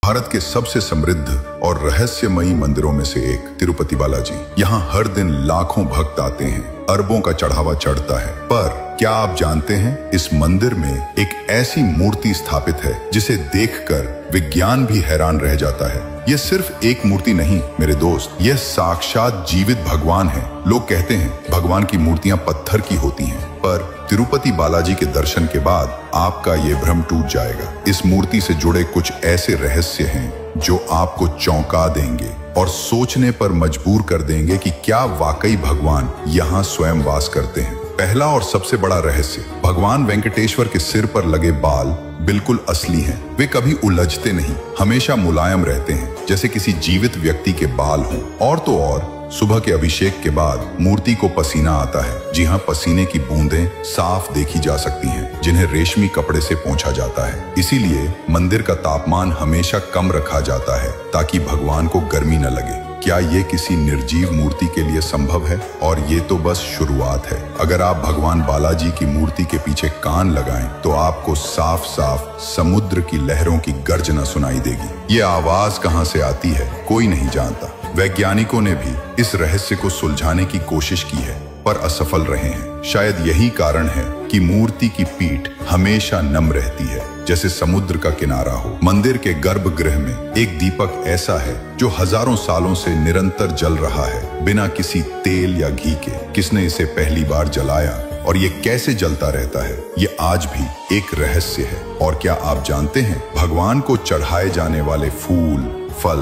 भारत के सबसे समृद्ध और रहस्यमयी मंदिरों में से एक तिरुपति बालाजी। यहाँ हर दिन लाखों भक्त आते हैं, अरबों का चढ़ावा चढ़ता है। पर क्या आप जानते हैं, इस मंदिर में एक ऐसी मूर्ति स्थापित है जिसे देखकर विज्ञान भी हैरान रह जाता है। यह सिर्फ एक मूर्ति नहीं मेरे दोस्त, यह साक्षात जीवित भगवान है। लोग कहते हैं भगवान की मूर्तियां पत्थर की होती हैं, पर तिरुपति बालाजी के दर्शन के बाद आपका ये भ्रम टूट जाएगा। इस मूर्ति से जुड़े कुछ ऐसे रहस्य हैं जो आपको चौंका देंगे और सोचने पर मजबूर कर देंगे कि क्या वाकई भगवान यहाँ स्वयं वास करते हैं। पहला और सबसे बड़ा रहस्य, भगवान वेंकटेश्वर के सिर पर लगे बाल बिल्कुल असली हैं। वे कभी उलझते नहीं, हमेशा मुलायम रहते हैं, जैसे किसी जीवित व्यक्ति के बाल हों। और तो और सुबह के अभिषेक के बाद मूर्ति को पसीना आता है। जी हाँ, पसीने की बूंदें साफ देखी जा सकती हैं, जिन्हें रेशमी कपड़े से पोंछा जाता है। इसीलिए मंदिर का तापमान हमेशा कम रखा जाता है ताकि भगवान को गर्मी न लगे। क्या ये किसी निर्जीव मूर्ति के लिए संभव है? और ये तो बस शुरुआत है। अगर आप भगवान बालाजी की मूर्ति के पीछे कान लगाएं तो आपको साफ साफ समुद्र की लहरों की गर्जना सुनाई देगी। ये आवाज कहां से आती है कोई नहीं जानता। वैज्ञानिकों ने भी इस रहस्य को सुलझाने की कोशिश की है, पर असफल रहे हैं। शायद यही कारण है कि मूर्ति की पीठ हमेशा नम रहती है, जैसे समुद्र का किनारा हो। मंदिर के गर्भगृह में एक दीपक ऐसा है जो हजारों सालों से निरंतर जल रहा है, बिना किसी तेल या घी के। किसने इसे पहली बार जलाया और ये कैसे जलता रहता है, ये आज भी एक रहस्य है। और क्या आप जानते हैं, भगवान को चढ़ाए जाने वाले फूल, फल,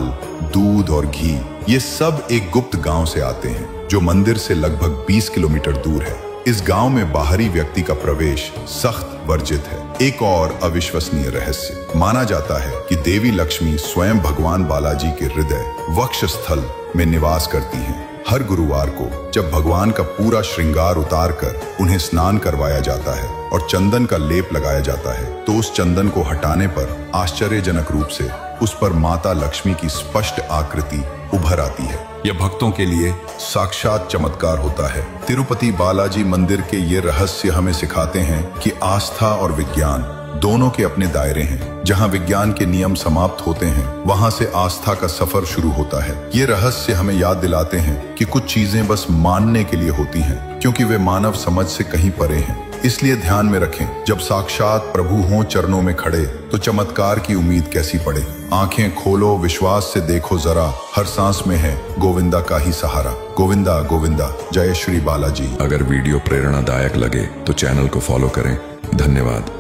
दूध और घी, ये सब एक गुप्त गांव से आते हैं जो मंदिर से लगभग 20 किलोमीटर दूर है। इस गांव में बाहरी व्यक्ति का प्रवेश सख्त वर्जित है। एक और अविश्वसनीय रहस्य, माना जाता है कि देवी लक्ष्मी स्वयं भगवान बालाजी के हृदय वक्षस्थल में निवास करती हैं। हर गुरुवार को जब भगवान का पूरा श्रृंगार उतार कर उन्हें स्नान करवाया जाता है और चंदन का लेप लगाया जाता है, तो उस चंदन को हटाने पर आश्चर्यजनक रूप से उस पर माता लक्ष्मी की स्पष्ट आकृति उभर आती है। यह भक्तों के लिए साक्षात चमत्कार होता है। तिरुपति बालाजी मंदिर के ये रहस्य हमें सिखाते हैं कि आस्था और विज्ञान दोनों के अपने दायरे हैं। जहां विज्ञान के नियम समाप्त होते हैं, वहां से आस्था का सफर शुरू होता है। ये रहस्य हमें याद दिलाते हैं कि कुछ चीजें बस मानने के लिए होती हैं, क्योंकि वे मानव समझ से कहीं परे हैं। इसलिए ध्यान में रखें, जब साक्षात प्रभु हों चरणों में खड़े, तो चमत्कार की उम्मीद कैसी पड़े। आंखें खोलो, विश्वास से देखो जरा, हर सांस में है गोविंदा का ही सहारा। गोविंदा गोविंदा, जय श्री बालाजी। अगर वीडियो प्रेरणादायक लगे तो चैनल को फॉलो करें। धन्यवाद।